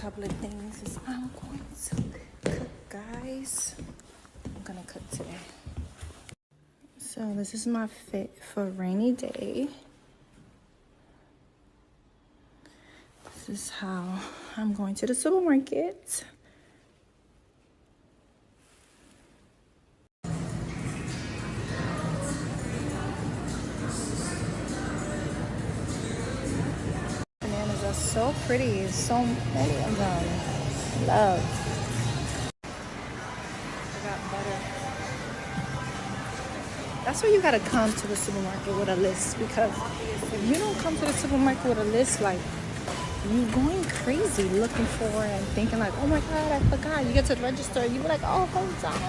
couple of things is I'm going to cook, guys. I'm gonna cook today. So this is my fit for a rainy day. This is how I'm going to the supermarket. Bananas are so pretty. So many of them. Love. I got butter. That's why you gotta come to the supermarket with a list, because if you don't come to the supermarket with a list, like, you going crazy looking for and thinking like, oh my God, I forgot. You get to the register and you be like, oh, hold on.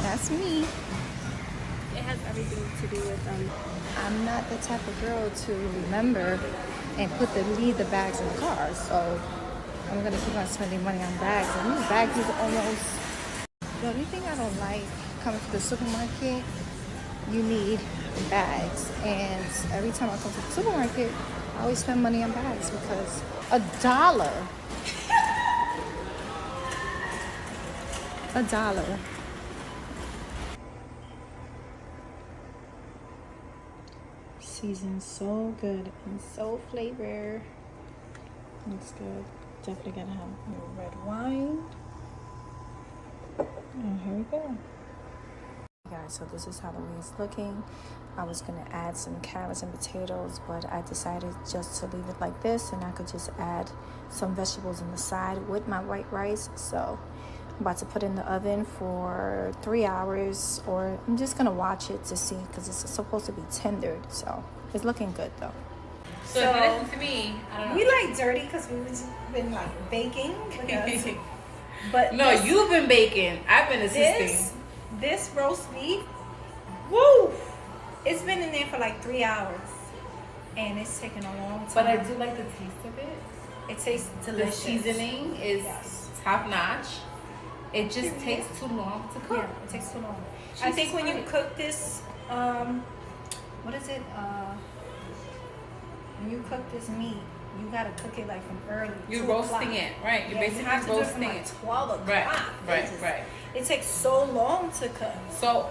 That's me. It has everything to do with I'm not the type of girl to remember and leave the bags in the car. So I'm gonna keep on spending money on bags. And these bags is almost, the only thing I don't like coming to the supermarket, you need bags. And every time I come to the supermarket, I always spend money on bags because $1. $1. Seasoned so good and so flavor. Looks good. Definitely gonna have a red wine. And here we go. Guys, so this is how the wing's looking. I was gonna add some carrots and potatoes, but I decided just to leave it like this, and I could just add some vegetables on the side with my white rice. So I'm about to put it in the oven for 3 hours, or I'm just gonna watch it to see, because it's supposed to be tendered. So it's looking good though. So if you listen to me, I don't know. We like dirty because we've been like baking. But no, you've been baking. I've been assisting. This roast beef, woo! It's been in there for like 3 hours, and it's taken a long time. But I do like the taste of it. It tastes delicious. The seasoning is top notch. It just takes too long to cook. Yeah, it takes too long. I think when you cook this, what is it? When you cook this meat, you gotta cook it like from early. You're roasting it, right? You're basically roasting it. Like 12 o'clock. Right. It takes so long to cook. So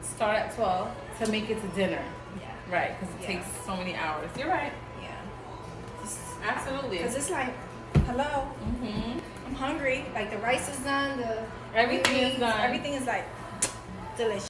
start at 12 to make it to dinner. Yeah. Right, because it takes so many hours. You're right. Yeah. Absolutely. Because it's like, hello, I'm hungry. Like the rice is done, Everything is done. Everything is like delicious.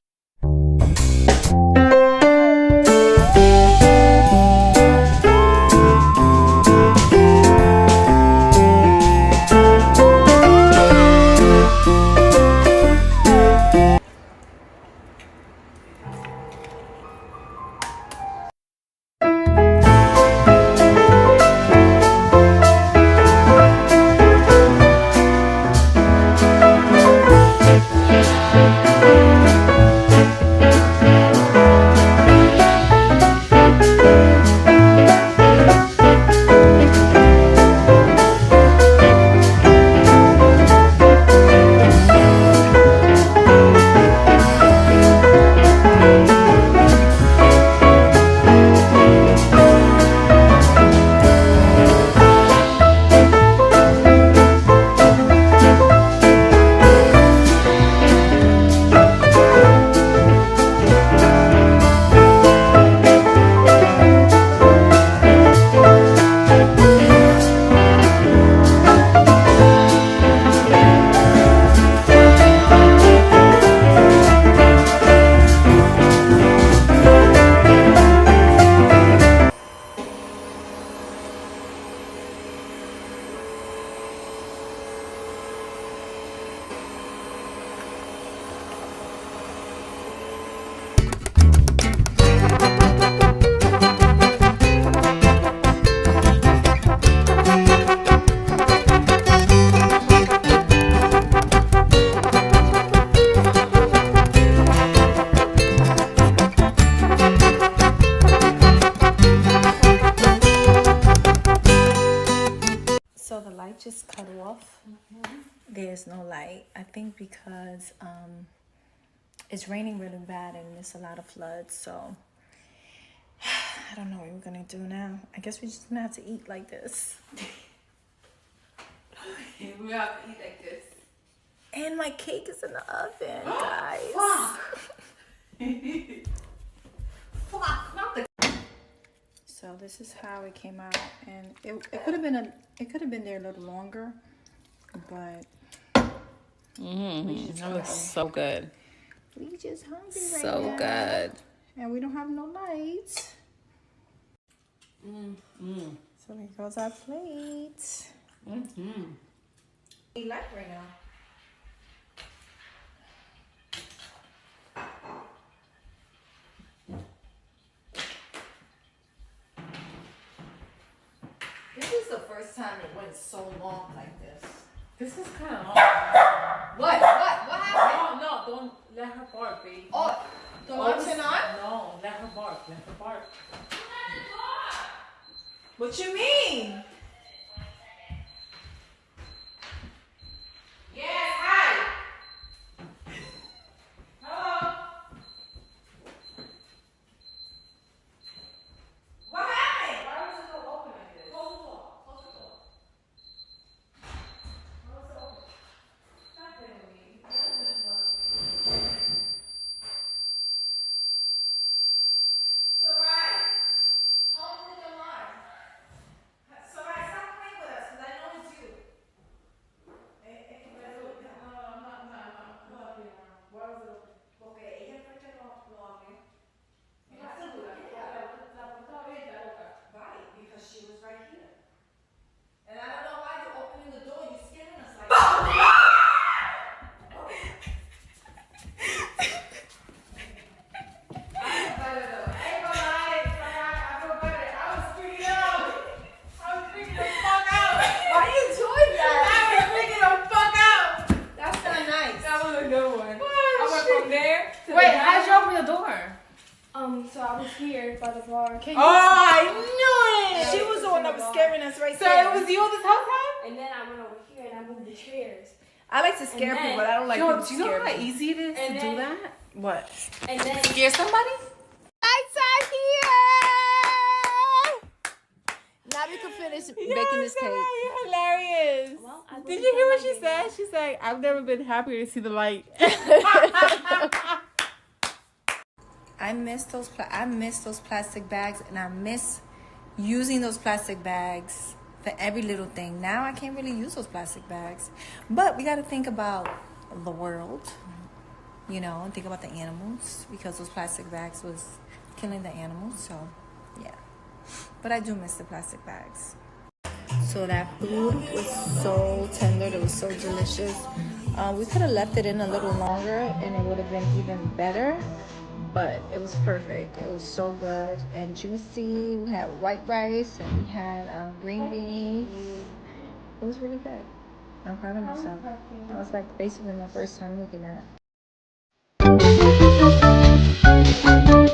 Just cut off. There's no light. I think because it's raining really bad and there's a lot of floods. So I don't know what we're gonna do now. I guess we're just gonna have to eat like this. We have to eat like this. And my cake is in the oven, guys. Fuck, not the. So this is how it came out, and it could have been there a little longer, but That looks so good. we just hungry right So now. good. And we don't have no lights. So there goes our plate. We light right now. This is the first time it went so long like this. This is kind of long. What happened? No, don't let her bark, baby. Oh, the lights are on? No, let her bark. Let her bark. What you mean? Yes, hi. Hello. What happened? Why was the door open like this? Close the door. Close the door. Close the door. Stop playing with me. Sarai, how old is your alarm? Sarai, stop playing with us, because I know it's you. Porque ella fue que lo abrió. Right, because she was right here. And I don't know why you're opening the door. You're scaring us like Why are you doing that? That's not nice. From there to Wait, the how'd you open the door? So I was here by the bar. Can Oh, you? I knew it. She was the one that was scaring us right So there. it was you this whole time? And then I went over here and I moved the chairs. I like to scare And then- people, but I don't like Yo, people do to you know scare how me. easy it is And to then- do that? What? And then Scare somebody? Lights are here! Now we can finish baking this cake. You're hilarious. well, I Did you hear what she said? She's like, I've never been happier to see the light. I miss those plastic bags, and I miss using those plastic bags for every little thing. Now I can't really use those plastic bags, but we got to think about the world, you know, and think about the animals, because those plastic bags was killing the animals. So yeah, but I do miss the plastic bags. So that food was so tender. It was so delicious. We could have left it in a little longer and it would have been even better, but it was perfect. It was so good and juicy. We had white rice and we had green beans. It was really good. I'm proud of myself. That was like basically my first time looking at it.